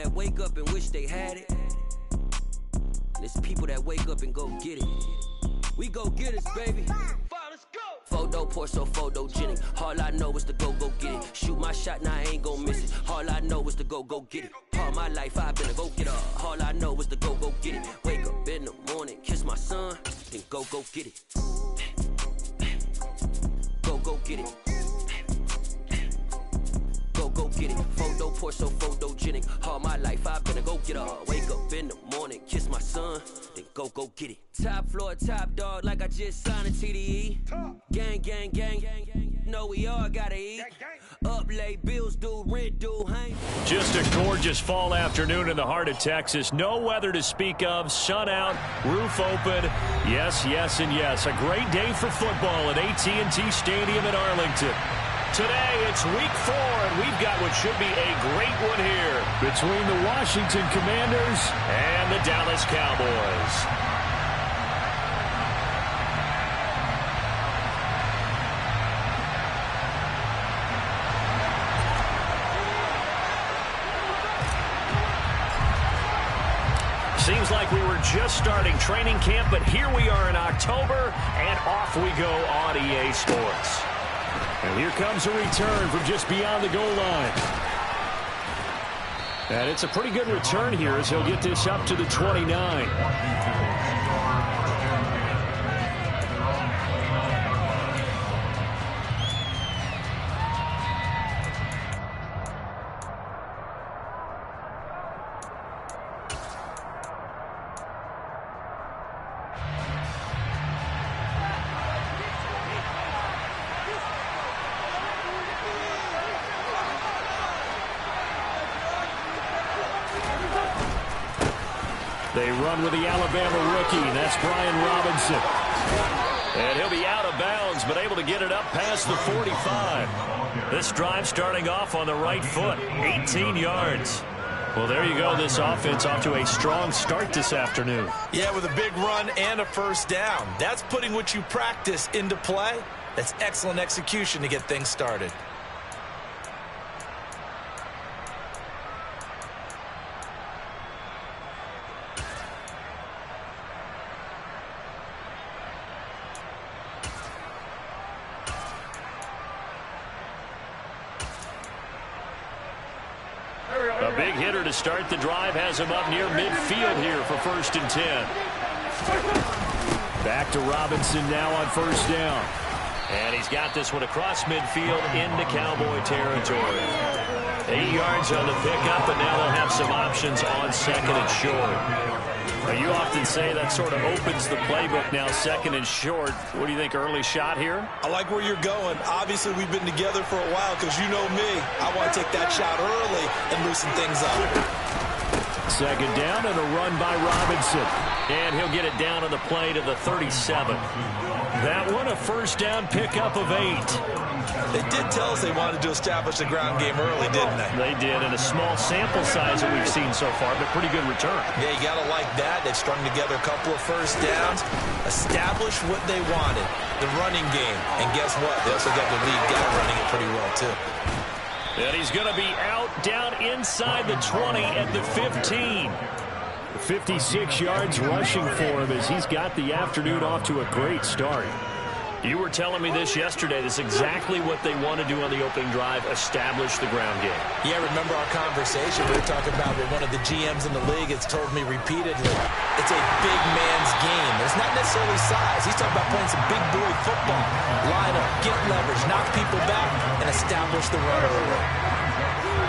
that wake up and wish they had it. And there's people that wake up and go get it. We go get it, baby. Let's go. Photo pour so photogenic. All I know is to go get it. Shoot my shot, now I ain't gon' miss it. All I know is to go get it. All my life I've been a go getter. All I know is to go get it. Wake up in the morning, kiss my son, then go get it. Go get it. Go get it. Photo pour so photogenic. All my life I've been a go getter. Wake up in the morning, kiss my son, then go get it. Top floor, top dog, like I just signed a TDE. Gang, gang, gang. No, we all gotta eat. Up late, bills due, rent due, hang. Just a gorgeous fall afternoon in the heart of Texas. No weather to speak of. Sun out, roof open. Yes, yes, and yes. A great day for football at AT&T Stadium in Arlington. Today, it's week 4, and we've got what should be a great one here between the Washington Commanders and the Dallas Cowboys. Seems like we were just starting training camp, but here we are in October, and off we go on EA Sports. And here comes a return from just beyond the goal line. And it's a pretty good return here as he'll get this up to the 29. They run with the Alabama rookie. That's Brian Robinson. And he'll be out of bounds, but able to get it up past the 45. This drive starting off on the right foot. 18 yards. Well, there you go. This offense off to a strong start this afternoon. Yeah, with a big run and a first down. That's putting what you practice into play. That's excellent execution to get things started. A big hitter to start the drive has him up near midfield here for 1st and 10. Back to Robinson now on first down. And he's got this one across midfield into Cowboy territory. 8 yards on the pickup, and now they'll have some options on 2nd and short. Now, you often say that sort of opens the playbook now, 2nd and short. What do you think, early shot here? I like where you're going. Obviously, we've been together for a while because you know me. I want to take that shot early and loosen things up. 2nd down and a run by Robinson. And he'll get it down on the play to the 37. That one a first down pickup of 8. They did tell us they wanted to establish the ground game early, didn't they? They did, in a small sample size that we've seen so far, but pretty good return. Yeah, you got to like that. They've strung together a couple of first downs, established what they wanted, the running game. And guess what? They also got the lead guy running it pretty well, too. And he's going to be out down inside the 20 at the 15. 56 yards rushing for him as he's got the afternoon off to a great start. You were telling me this yesterday. This is exactly what they want to do on the opening drive, establish the ground game. Yeah, remember our conversation? We were talking about what one of the GMs in the league has told me repeatedly. It's a big man's game. It's not necessarily size. He's talking about playing some big boy football. Line up, get leverage, knock people back, and establish the run early.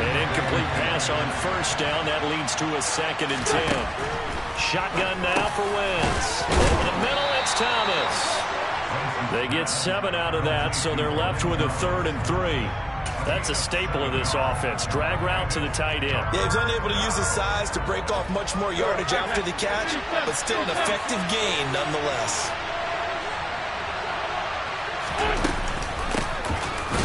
An incomplete pass on first down. That leads to a 2nd and 10. Shotgun now for Wentz. Over the middle, it's Thomas. They get 7 out of that, so they're left with a 3rd and 3. That's a staple of this offense. Drag route to the tight end. Yeah, he's unable to use his size to break off much more yardage after the catch, but still an effective gain nonetheless.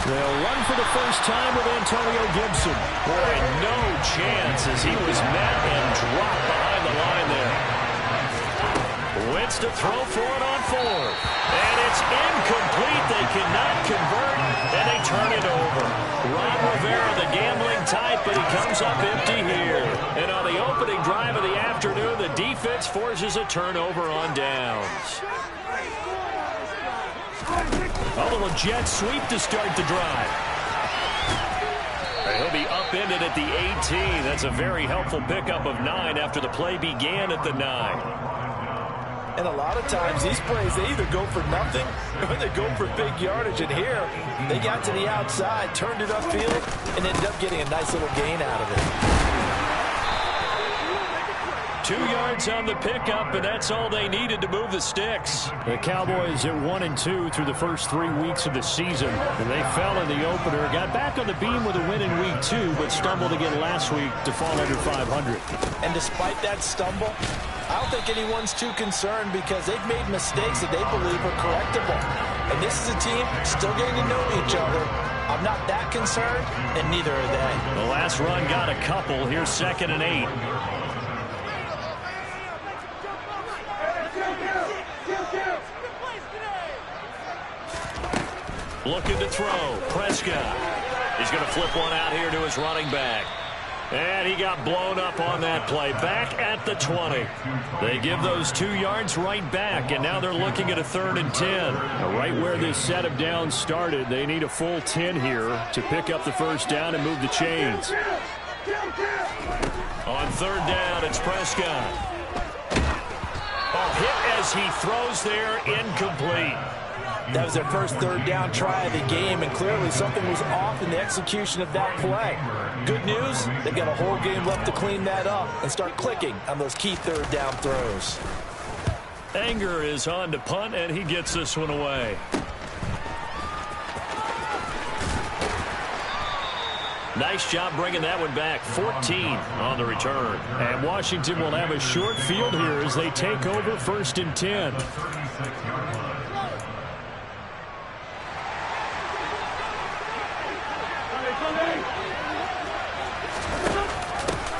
They'll run for the first time with Antonio Gibson. Boy, no chance as he was met and dropped behind the line there. Wentz to throw for it on 4th. And it's incomplete. They cannot convert, and they turn it over. Ron Rivera, the gambling type, but he comes up empty here. And defense forces a turnover on downs. A little jet sweep to start the drive. He'll be upended at the 18. That's a very helpful pickup of 9 after the play began at the 9. And a lot of times these plays, they either go for nothing or they go for big yardage. And here, they got to the outside, turned it upfield, and ended up getting a nice little gain out of it. 2 yards on the pickup, and that's all they needed to move the sticks. The Cowboys at 1-2 through the first 3 weeks of the season. And they fell in the opener, got back on the beam with a win in week 2, but stumbled again last week to fall under 500. And despite that stumble, I don't think anyone's too concerned because they've made mistakes that they believe are correctable. And this is a team still getting to know each other. I'm not that concerned, and neither are they. The last run got a couple. Here's 2nd and 8. Looking to throw. Prescott. He's going to flip one out here to his running back. And he got blown up on that play. Back at the 20. They give those 2 yards right back, and now they're looking at a 3rd and 10. Now, right where this set of downs started, they need a full 10 here to pick up the first down and move the chains. On 3rd down, it's Prescott. Hit as he throws there, incomplete. That was their first 3rd down try of the game, and clearly something was off in the execution of that play. Good news, they've got a whole game left to clean that up and start clicking on those key 3rd down throws. Anger is on to punt, and he gets this one away. Nice job bringing that one back. 14 on the return. And Washington will have a short field here as they take over 1st and 10.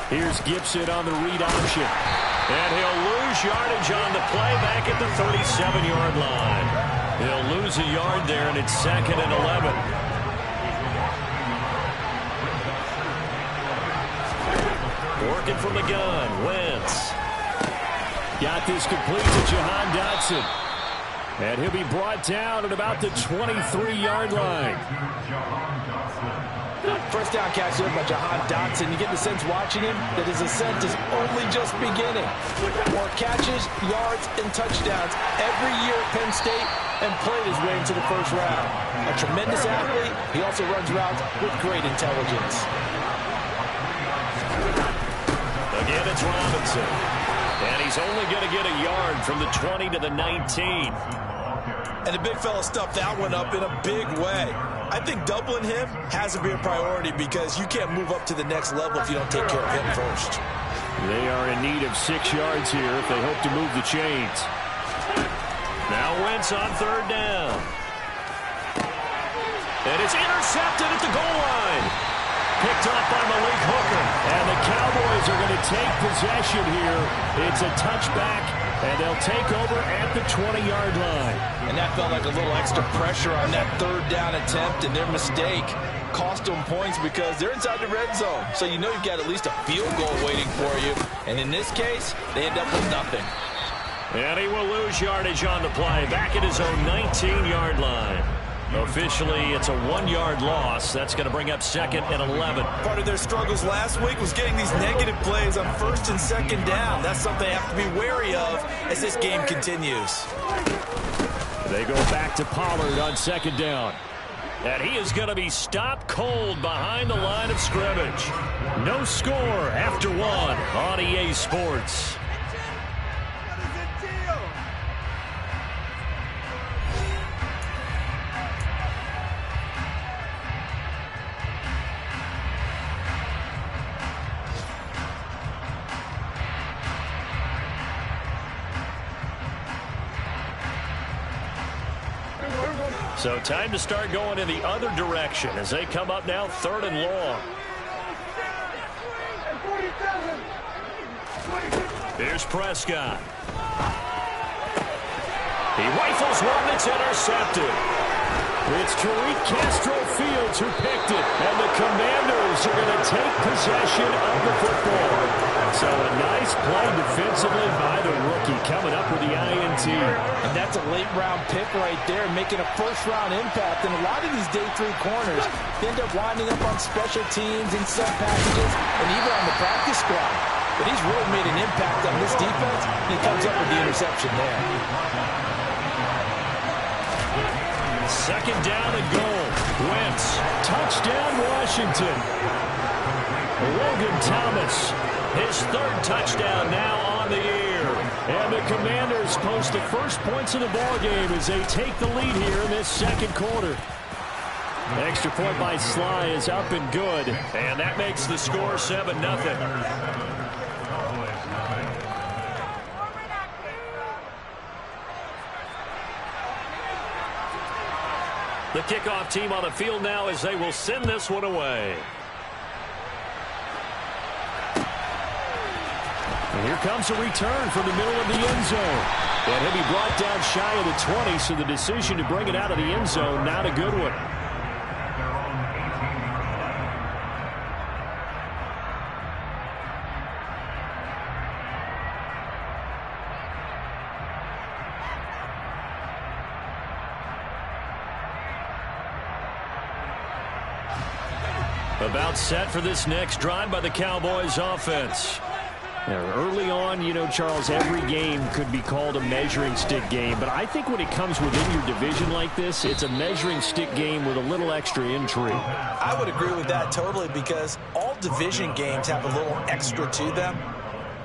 Here's Gibson on the read option. And he'll lose yardage on the play back at the 37-yard line. He'll lose a yard there, and it's 2nd and 11. Working from the gun, Wentz. Got this complete to Jahan Dotson. And he'll be brought down at about the 23-yard line. First down catch there by Jahan Dotson. You get the sense watching him that his ascent is only just beginning. More catches, yards, and touchdowns every year at Penn State, and played his way into the first round. A tremendous athlete. He also runs routes with great intelligence. Again, it's Robinson. And he's only going to get a yard from the 20 to the 19. And the big fella stuffed that one up in a big way. I think doubling him has to be a priority because you can't move up to the next level if you don't take care of him first. They are in need of 6 yards here if they hope to move the chains. Now Wentz on 3rd down. And it's intercepted at the goal line. Picked up by Malik Hooker. And the Cowboys are going to take possession here. It's a touchback, and they'll take over at the 20-yard line. And that felt like a little extra pressure on that 3rd down attempt, and their mistake cost them points because they're inside the red zone. So you know you've got at least a field goal waiting for you. And in this case, they end up with nothing. And he will lose yardage on the play. Back at his own 19-yard line. Officially, it's a 1-yard loss. That's going to bring up 2nd and 11. Part of their struggles last week was getting these negative plays on 1st and 2nd down. That's something they have to be wary of as this game continues. They go back to Pollard on 2nd down. And he is going to be stopped cold behind the line of scrimmage. No score after 1 on EA Sports. So time to start going in the other direction as they come up now 3rd and long. Here's Prescott. He rifles one that's intercepted. It's Tariq Castro Fields who picked it, and the Commanders are going to take possession of the football. So a nice Nice play defensively by the rookie, coming up with the INT. And that's a late-round pick right there, making a first-round impact. And a lot of these day 3 corners end up winding up on special teams and sub packages and even on the practice squad. But he's really made an impact on this defense, and he comes up with the interception there. Second down and goal. Wentz. Touchdown, Washington. Logan Thomas, his 3rd touchdown now on the year. And the Commanders post the first points of the ballgame as they take the lead here in this second quarter. The extra point by Sly is up and good. And that makes the score 7-0. The kickoff team on the field now as they will send this one away. And here comes a return from the middle of the end zone. And he'll be brought down shy of the 20, so the decision to bring it out of the end zone, not a good one. About set for this next drive by the Cowboys offense. Now, early on, you know, Charles, every game could be called a measuring stick game. But I think when it comes within your division like this, it's a measuring stick game with a little extra intrigue. I would agree with that totally, because all division games have a little extra to them.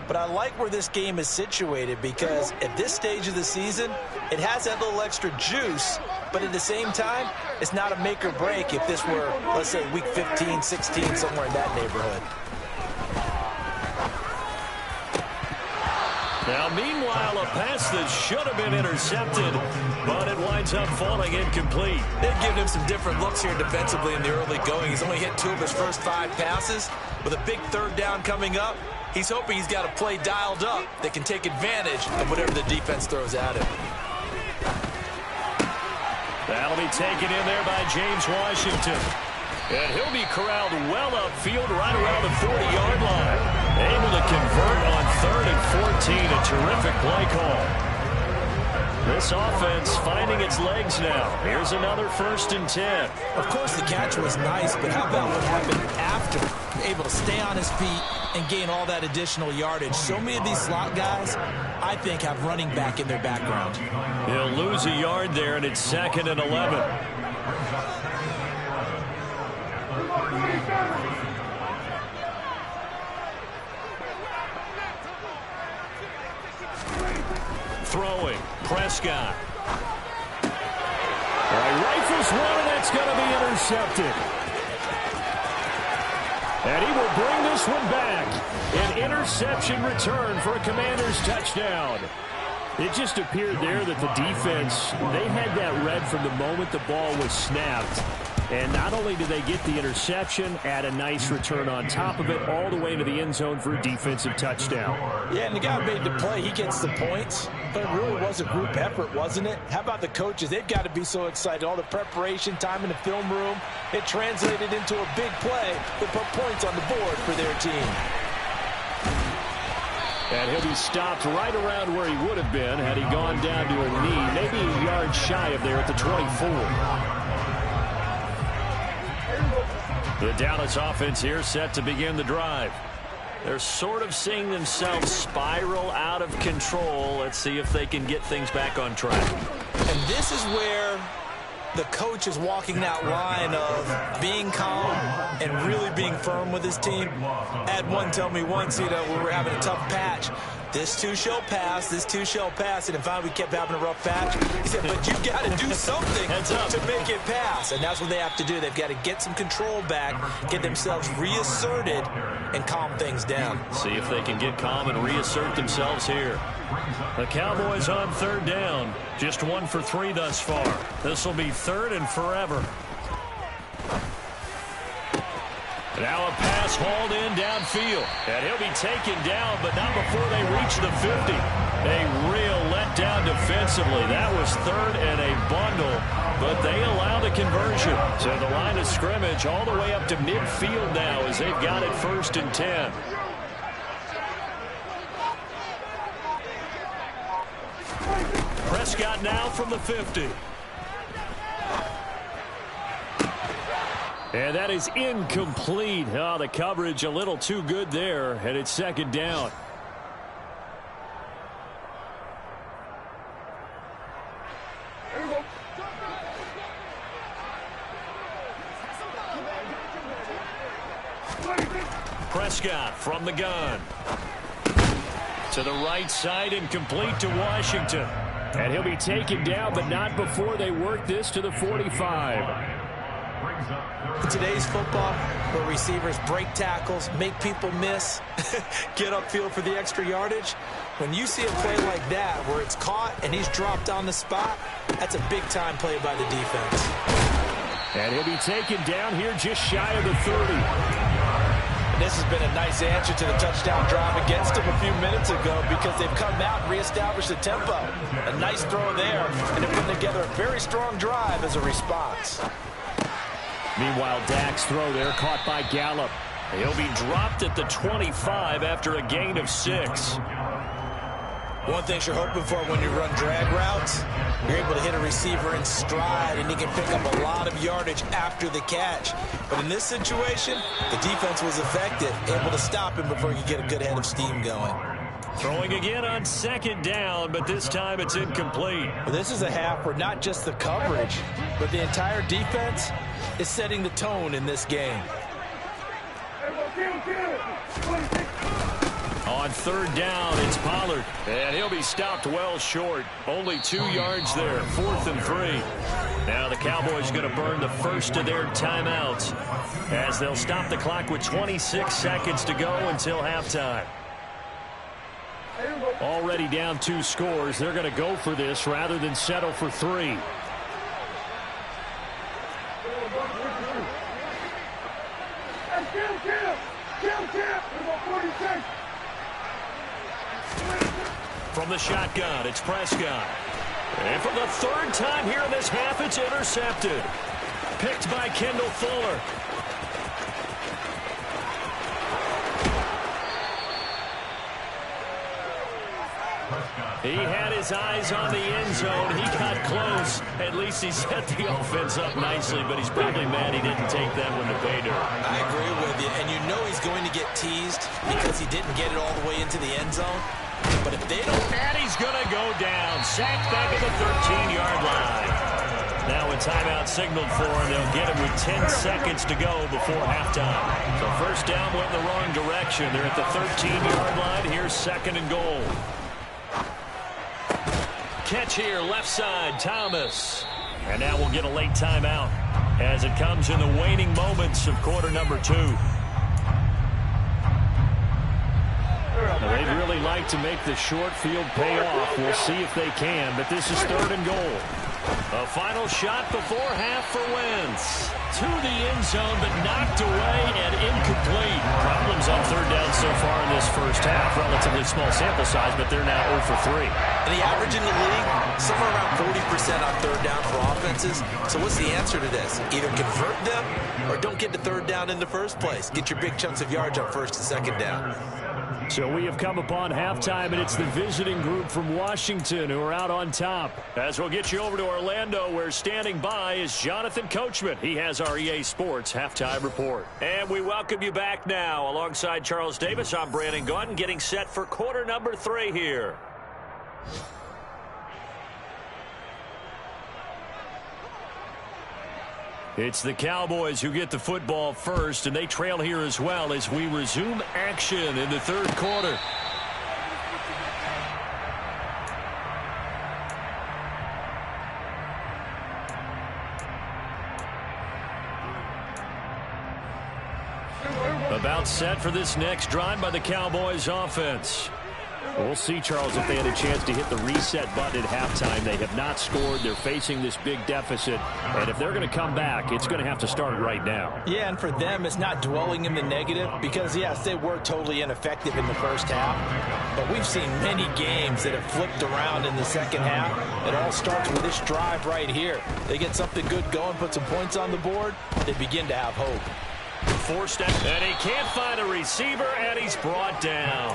But I like where this game is situated, because at this stage of the season, it has that little extra juice. But at the same time, it's not a make or break if this were, let's say, week 15, 16, somewhere in that neighborhood. Now, meanwhile, a pass that should have been intercepted, but it winds up falling incomplete. They've given him some different looks here defensively in the early going. He's only hit 2 of his first 5 passes. With a big 3rd down coming up, he's hoping he's got a play dialed up that can take advantage of whatever the defense throws at him. That'll be taken in there by James Washington. And he'll be corralled well upfield right around the 40-yard line. Able to convert on 3rd and 14. A terrific play call. This offense finding its legs now. Here's another 1st and 10. Of course, the catch was nice, but how about what happened after? Able to stay on his feet and gain all that additional yardage. So many of these slot guys, I think, have running back in their background. He'll lose a yard there, and it's 2nd and 11. Throwing, Prescott. All right, rifles one, and that's going to be intercepted. And he will bring this one back. An interception return for a Commanders touchdown. It just appeared there that the defense, they had that read from the moment the ball was snapped. And not only did they get the interception, add a nice return on top of it, all the way to the end zone for a defensive touchdown. Yeah, and the guy made the play. He gets the points. But it really was a group effort, wasn't it? How about the coaches? They've got to be so excited. All the preparation, time in the film room, it translated into a big play that put points on the board for their team. And he'll be stopped right around where he would have been had he gone down to a knee, maybe a yard shy of there at the 24. The Dallas offense here set to begin the drive. They're sort of seeing themselves spiral out of control. Let's see if they can get things back on track. And this is where the coach is walking that line of being calm and really being firm with his team. I had one tell me once, you know, we were having a tough patch. This too shall pass, this too shall pass. And finally we kept having a rough patch. He said, but you've got to do something to make it pass. And that's what they have to do. They've got to get some control back, get themselves reasserted, and calm things down. See if they can get calm and reassert themselves here. The Cowboys on 3rd down. Just 1 for 3 thus far. This will be 3rd and forever. Now a pass hauled in downfield. And he'll be taken down, but not before they reach the 50. A real letdown defensively. That was 3rd and a bundle, but they allow the conversion. To the line of scrimmage all the way up to midfield now as they've got it 1st and 10. Prescott now from the 50. And that is incomplete. Oh, the coverage a little too good there, and it's second down. Prescott from the gun. To the right side and complete to Washington. And he'll be taken down, but not before they work this to the 45. In today's football, where receivers break tackles, make people miss, get upfield for the extra yardage, when you see a play like that where it's caught and he's dropped on the spot, that's a big-time play by the defense. And he'll be taken down here just shy of the 30. And this has been a nice answer to the touchdown drive against them a few minutes ago because they've come out and reestablished the tempo. A nice throw there, and they're putting together a very strong drive as a response. Meanwhile, Dak's throw there caught by Gallup. He'll be dropped at the 25 after a gain of 6. One thing you're hoping for when you run drag routes, you're able to hit a receiver in stride, and he can pick up a lot of yardage after the catch. But in this situation, the defense was effective, able to stop him before he could get a good head of steam going. Throwing again on second down, but this time it's incomplete. Well, this is a half where not just the coverage, but the entire defense is setting the tone in this game. On third down, it's Pollard. And he'll be stopped well short. Only 2 yards there, 4th and 3. Now the Cowboys going to burn the first of their timeouts as they'll stop the clock with 26 seconds to go until halftime. Already down 2 scores. They're going to go for this rather than settle for 3. From the shotgun, it's Prescott. And for the 3rd time here in this half, it's intercepted. Picked by Kendall Fuller. He had his eyes on the end zone. He got close. At least he set the offense up nicely, but he's probably mad he didn't take that one to pay dirt. I agree with you, and you know he's going to get teased because he didn't get it all the way into the end zone. But if they don't... And he's going to go down. Sacked back at the 13-yard line. Now a timeout signaled for him. They'll get him with 10 seconds to go before halftime. So first down went in the wrong direction. They're at the 13-yard line. Here's 2nd and goal. Catch here, left side, Thomas. And now we'll get a late timeout as it comes in the waning moments of quarter number 2. They'd really like to make the short field pay off. We'll see if they can, but this is 3rd and goal. A final shot before half for Wentz. To the end zone, but knocked away and incomplete. Problems on 3rd down so far in this first half. Relatively small sample size, but they're now 0 for 3. And the average in the league, somewhere around 40% on 3rd down for offenses. So what's the answer to this? Either convert them or don't get to 3rd down in the first place. Get your big chunks of yards on 1st and 2nd down. So we have come upon halftime, and it's the visiting group from Washington who are out on top. As we'll get you over to Orlando, where standing by is Jonathan Coachman. He has our EA Sports halftime report. And we welcome you back now. Alongside Charles Davis, I'm Brandon Gaudin, getting set for quarter number 3 here. It's the Cowboys who get the football first, and they trail here as well as we resume action in the 3rd quarter. About set for this next drive by the Cowboys offense. We'll see, Charles, if they had a chance to hit the reset button at halftime. They have not scored. They're facing this big deficit. And if they're going to come back, it's going to have to start right now. Yeah, and for them, it's not dwelling in the negative because, yes, they were totally ineffective in the first half. But we've seen many games that have flipped around in the second half. It all starts with this drive right here. They get something good going, put some points on the board, they begin to have hope. Forced out, and he can't find a receiver, and he's brought down.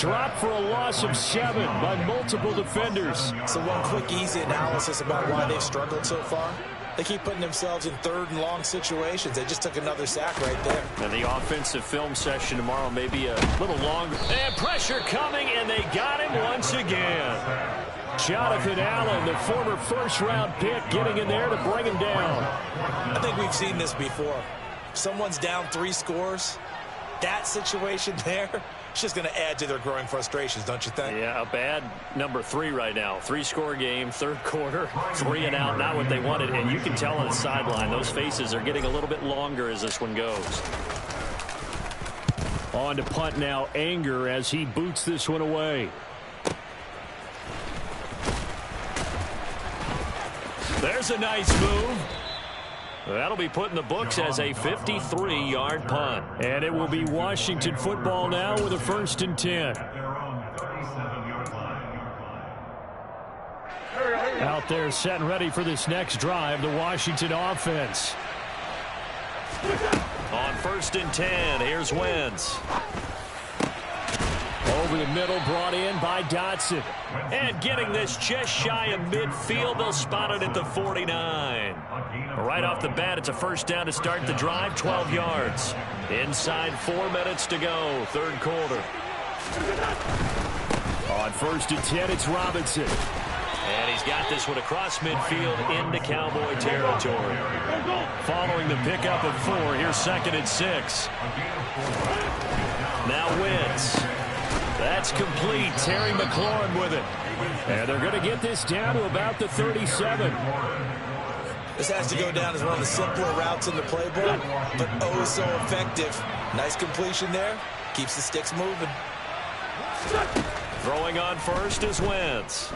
dropped for a loss of 7 by multiple defenders. So one quick, easy analysis about why they've struggled so far. They keep putting themselves in third and long situations. They just took another sack right there. And the offensive film session tomorrow may be a little longer. And pressure coming, and they got him once again. Jonathan Allen, the former first-round pick, getting in there to bring him down. I think we've seen this before. Someone's down 3 scores. That situation there, it's just going to add to their growing frustrations, don't you think? Yeah, a bad number 3 right now. 3-score game, third quarter, 3 and out, not what they wanted. And you can tell on the sideline, those faces are getting a little bit longer as this one goes. On to punt now, Anger, as he boots this one away. There's a nice move. That'll be put in the books as a 53-yard punt. And it will be Washington football now with a 1st and 10. Out there set and ready for this next drive, the Washington offense. On 1st and 10, here's Wentz. Over the middle, brought in by Dotson. And getting this just shy of midfield, they'll spot it at the 49. Right off the bat, it's a 1st down to start the drive, 12 yards. Inside 4 minutes to go, third quarter. On 1st and 10, it's Robinson. And he's got this one across midfield into Cowboy territory. Following the pickup of 4, here's 2nd and 6. Now Wentz. That's complete. Terry McLaurin with it. And they're going to get this down to about the 37. This has to go down as one of the simpler routes in the playbook, but oh so effective. Nice completion there. Keeps the sticks moving. Throwing on 1st is Wentz.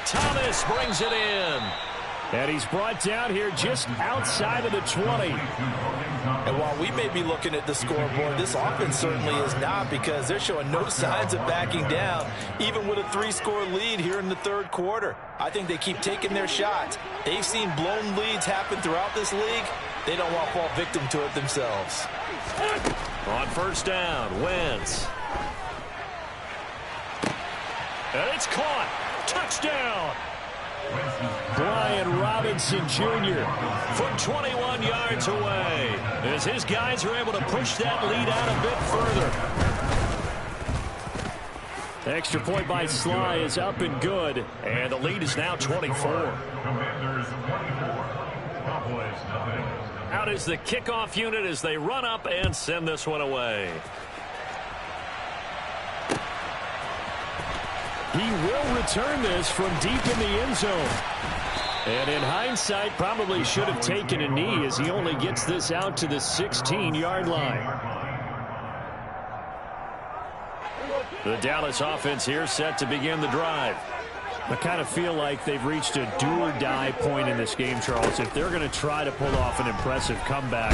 Thomas brings it in. And he's brought down here just outside of the 20. And while we may be looking at the scoreboard, this offense certainly is not, because they're showing no signs of backing down, even with a 3-score lead here in the third quarter. I think they keep taking their shots. They've seen blown leads happen throughout this league. They don't want to fall victim to it themselves. On 1st down, Wentz. And it's caught. Touchdown. Brian Robinson Jr. from 21 yards away, as his guys are able to push that lead out a bit further. Extra point by Sly is up and good. And the lead is now 24. Out is the kickoff unit as they run up and send this one away. He will return this from deep in the end zone. And in hindsight, probably should have taken a knee, as he only gets this out to the 16-yard line. The Dallas offense here set to begin the drive. I kind of feel like they've reached a do-or-die point in this game, Charles. If they're going to try to pull off an impressive comeback,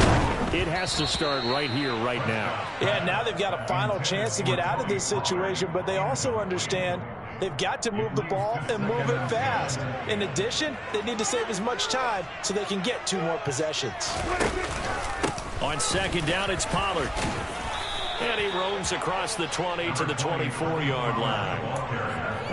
it has to start right here, right now. Yeah, now they've got a final chance to get out of this situation, but they also understand they've got to move the ball and move it fast. In addition, they need to save as much time so they can get 2 more possessions. On 2nd down, it's Pollard. And he roams across the 20 to the 24-yard line.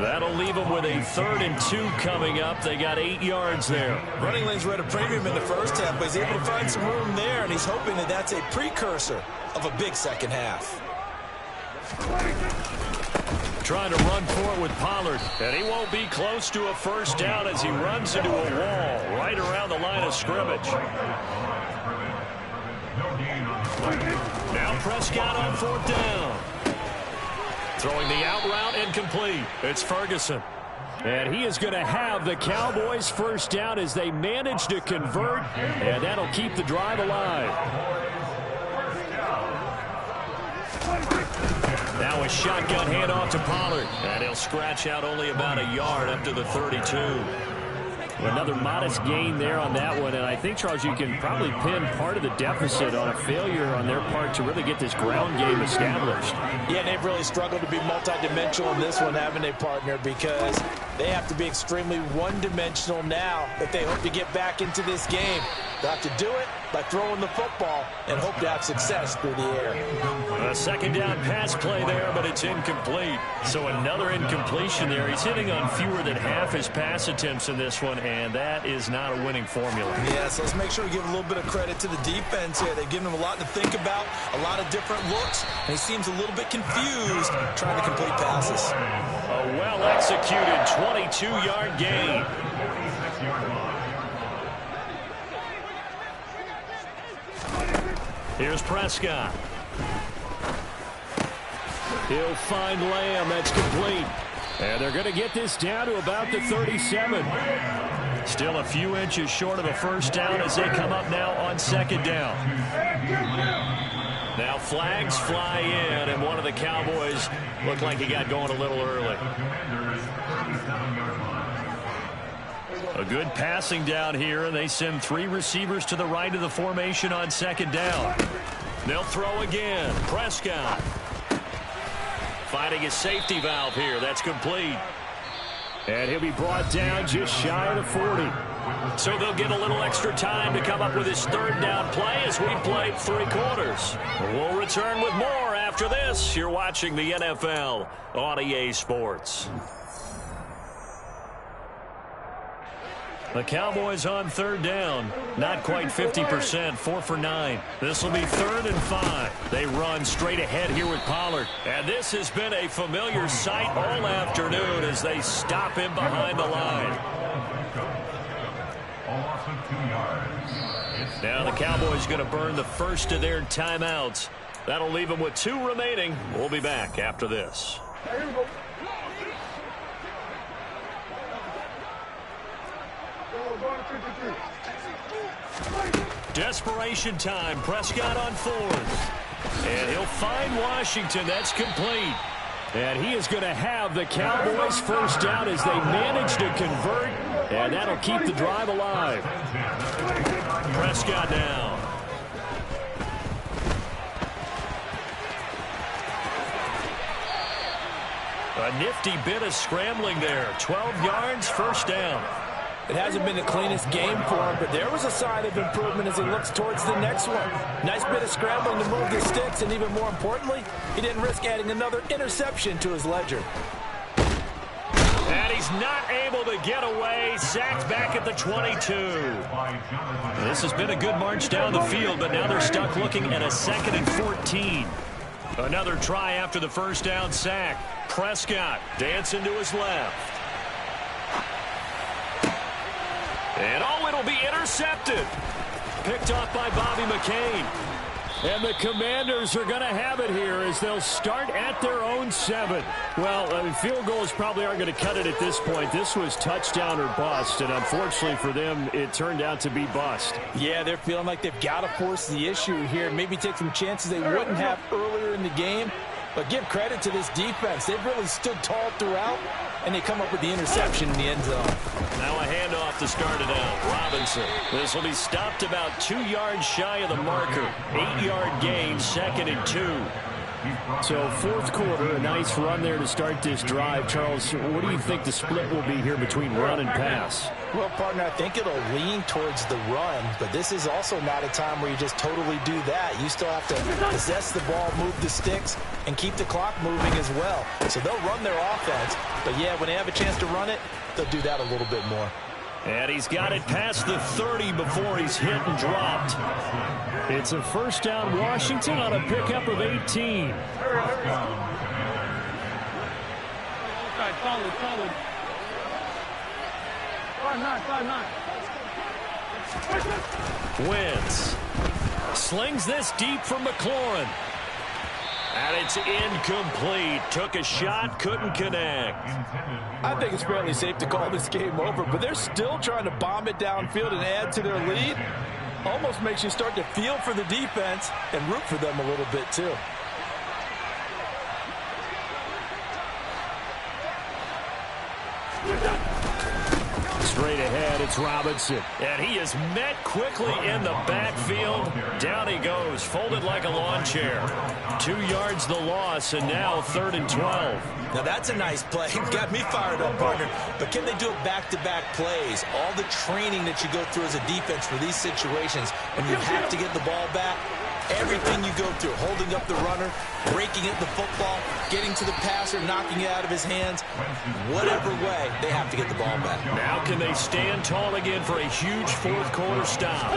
That'll leave them with a 3rd and 2 coming up. They got 8 yards there. Running lanes were at a premium in the first half, but he's able to find some room there, and he's hoping that that's a precursor of a big second half. Trying to run for it with Pollard. And he won't be close to a 1st down as he runs into a wall right around the line of scrimmage. Now Prescott on 4th down. Throwing the out route incomplete. It's Ferguson. And he is going to have the Cowboys' 1st down as they manage to convert, and that'll keep the drive alive. Now a shotgun handoff to Pollard. And he'll scratch out only about a yard up to the 32. Another modest gain there on that one, and I think, Charles, you can probably pin part of the deficit on a failure on their part to really get this ground game established. Yeah, they've really struggled to be multidimensional in this one, haven't they, partner? Because They have to be extremely one-dimensional now if they hope to get back into this game. They'll have to do it by throwing the football and hope to have success through the air. A second down pass play there, but it's incomplete. So another incompletion there. He's hitting on fewer than half his pass attempts in this one, and that is not a winning formula. Yeah, so let's make sure we give a little bit of credit to the defense here. They've given him a lot to think about, a lot of different looks, and he seems a little bit confused trying to complete passes. A well-executed 22-yard gain. Here's Prescott. He'll find Lamb. That's complete. And they're going to get this down to about the 37. Still a few inches short of a first down as they come up now on second down. Now flags fly in, and one of the Cowboys looked like he got going a little early. A good passing down here, and they send three receivers to the right of the formation on second down. They'll throw again. Prescott finding his safety valve here. That's complete. And he'll be brought down just shy of the 40. So they'll get a little extra time to come up with his third down play as we played 3 quarters. We'll return with more after this. You're watching the NFL on EA Sports. The Cowboys on third down. Not quite 50%, 4 for 9. This will be 3rd and 5. They run straight ahead here with Pollard. And this has been a familiar sight all afternoon as they stop him behind the line. Now the Cowboys going to burn the first of their timeouts. That'll leave them with 2 remaining. We'll be back after this. Desperation time. Prescott on 4th. And he'll find Washington. That's complete. And he is going to have the Cowboys first down as they manage to convert. And that'll keep the drive alive. Prescott now. A nifty bit of scrambling there. 12 yards, first down. It hasn't been the cleanest game for him, but there was a sign of improvement as he looks towards the next one. Nice bit of scrambling to move the sticks, and even more importantly, he didn't risk adding another interception to his ledger. And he's not able to get away. Sacked back at the 22. This has been a good march down the field, but now they're stuck looking at a 2nd and 14. Another try after the first down sack. Prescott dancing to his left. And it'll be intercepted. Picked off by Bobby McCain. And the Commanders are going to have it here as they'll start at their own 7. Well, I mean, field goals probably aren't going to cut it at this point. This was touchdown or bust, and unfortunately for them, it turned out to be bust. Yeah, they're feeling like they've got to force the issue here and maybe take some chances they wouldn't have earlier in the game. But give credit to this defense. They've really stood tall throughout, and they come up with the interception in the end zone. Now a handoff to start it out. Robinson. This will be stopped about 2 yards shy of the marker. 8-yard gain, 2nd and 2. So 4th quarter, a nice run there to start this drive. Charles, what do you think the split will be here between run and pass? Well, partner, I think it'll lean towards the run, but this is also not a time where you just totally do that. You still have to possess the ball, move the sticks, and keep the clock moving as well. So they'll run their offense, but yeah, when they have a chance to run it, they'll do that a little bit more. And he's got it past the 30 before he's hit and dropped. It's a first down Washington on a pickup of 18. Solid. 5-9. Wentz slings this deep from McLaurin. And it's incomplete. Took a shot, couldn't connect. I think it's fairly safe to call this game over, but they're still trying to bomb it downfield and add to their lead. Almost makes you start to feel for the defense and root for them a little bit too. straight ahead. It's Robinson. And he is met quickly in the backfield. Down he goes, folded like a lawn chair. 2 yards the loss, and now 3rd and 12. Now that's a nice play. Got me fired up, partner. But can they do it back-to-back plays? All the training that you go through as a defense for these situations, when you have to get the ball back, everything you go through, holding up the runner, breaking at the football, getting to the passer, knocking it out of his hands, whatever way, they have to get the ball back. Now can they stand tall again for a huge fourth-quarter stop?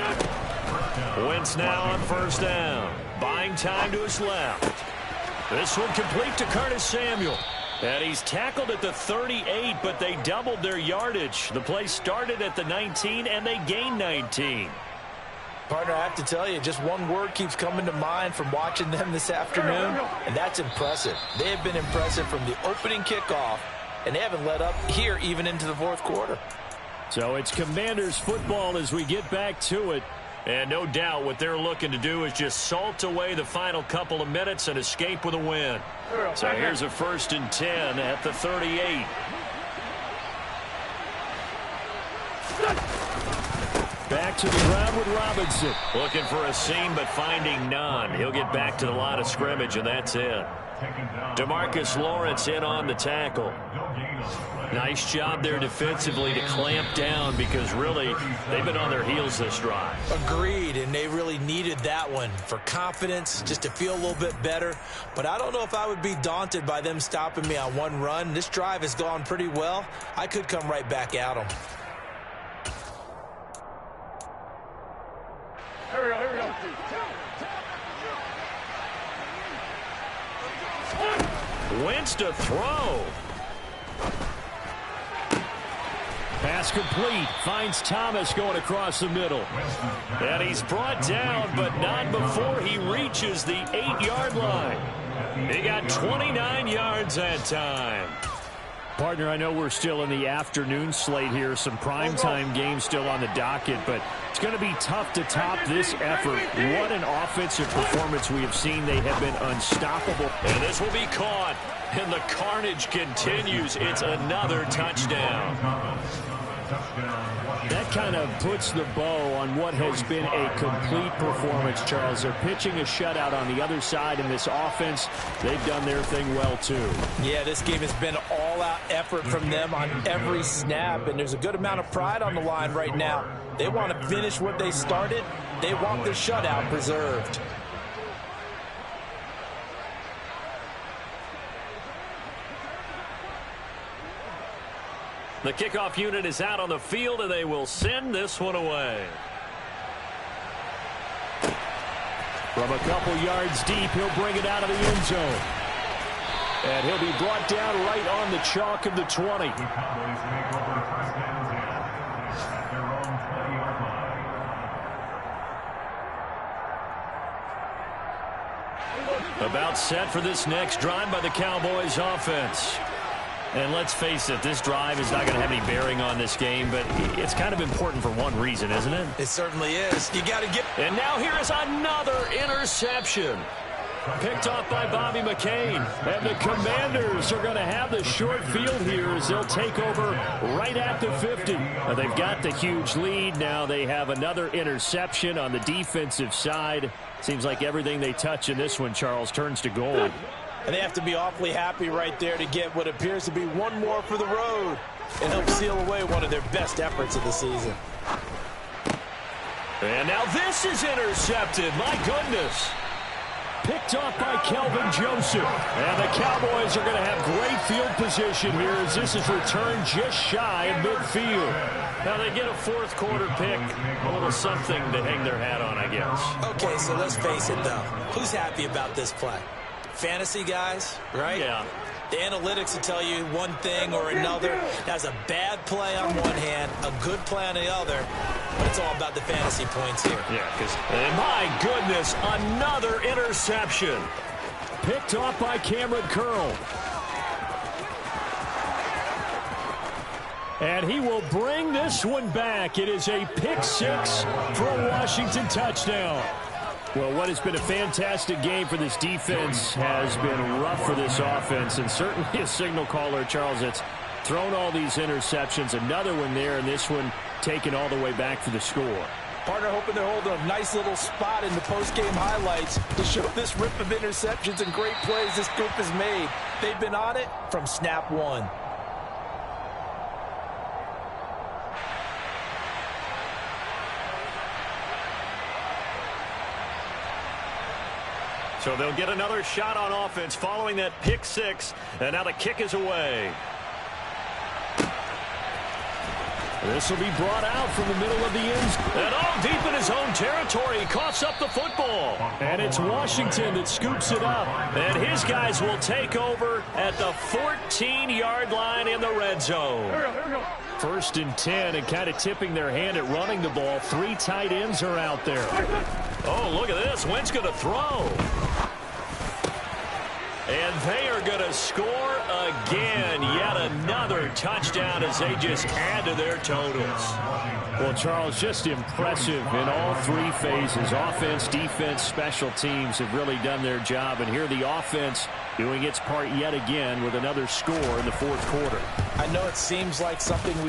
Wentz now on 1st down. Buying time to his left. This one complete to Curtis Samuel. And he's tackled at the 38, but they doubled their yardage. The play started at the 19, and they gained 19. Partner, I have to tell you, just one word keeps coming to mind from watching them this afternoon, and that's impressive. They have been impressive from the opening kickoff, and they haven't let up here even into the 4th quarter. So it's Commanders football as we get back to it. And no doubt what they're looking to do is just salt away the final couple of minutes and escape with a win. So here's a 1st and 10 at the 38. Back to the ground with Robinson. Looking for a seam, but finding none. He'll get back to the line of scrimmage, and that's it. DeMarcus Lawrence in on the tackle. Nice job there defensively to clamp down because really they've been on their heels this drive. Agreed, and they really needed that one for confidence, just to feel a little bit better. But I don't know if I would be daunted by them stopping me on one run. This drive has gone pretty well. I could come right back at them. Here we go. Wentz to throw. Pass complete. Finds Thomas going across the middle. And he's brought down, but not before he reaches the 8-yard line. He got 29 yards that time. Partner, I know we're still in the afternoon slate here. Some primetime games still on the docket, but it's going to be tough to top this effort. What an offensive performance we have seen. They have been unstoppable. And this will be caught, and the carnage continues. It's another touchdown. That kind of puts the bow on what has been a complete performance, Charles. They're pitching a shutout on the other side in this offense. They've done their thing well, too. Yeah, this game has been all-out effort from them on every snap, and there's a good amount of pride on the line right now. They want to finish what they started. They want the shutout preserved. The kickoff unit is out on the field, and they will send this one away. From a couple yards deep, he'll bring it out of the end zone. And he'll be brought down right on the chalk of the 20. About set for this next drive by the Cowboys offense. And let's face it, this drive is not going to have any bearing on this game, but it's kind of important for one reason, isn't it? It certainly is. You got to get... And now here is another interception. Picked off by Bobby McCain. And the Commanders are going to have the short field here as they'll take over right at the 50. They've got the huge lead. Now they have another interception on the defensive side. Seems like everything they touch in this one, Charles, turns to gold. And they have to be awfully happy right there to get what appears to be one more for the road and help seal away one of their best efforts of the season. And now this is intercepted. My goodness. Picked off by Kelvin Joseph. And the Cowboys are going to have great field position here as this is returned just shy of midfield. Now they get a fourth quarter pick, a little something to hang their hat on, I guess. Okay, so let's face it, though. Who's happy about this play? Fantasy guys, right? Yeah. The analytics will tell you one thing or another. That's a bad play on one hand, a good play on the other, but it's all about the fantasy points here. Yeah, because, my goodness, another interception. Picked off by Cameron Curl. And he will bring this one back. It is a pick six for a Washington touchdown. Well, what has been a fantastic game for this defense has been rough for this offense, and certainly a signal caller, Charles, it's thrown all these interceptions. Another one there, and this one taken all the way back to the score. Partner hoping they're holding a nice little spot in the post-game highlights to show this rip of interceptions and great plays this group has made. They've been on it from snap one. So they'll get another shot on offense following that pick six, and now the kick is away. This will be brought out from the middle of the end zone. And all deep in his own territory, he coughs up the football. And it's Washington that scoops it up. And his guys will take over at the 14-yard line in the red zone. 1st and 10, and kind of tipping their hand at running the ball. 3 tight ends are out there. Oh, look at this. Wentz going to throw. And they are going to score again. Yet another touchdown as they just add to their totals. Well, Charles, just impressive in all 3 phases. Offense, defense, special teams have really done their job. And here the offense doing its part yet again with another score in the 4th quarter. I know it seems like something we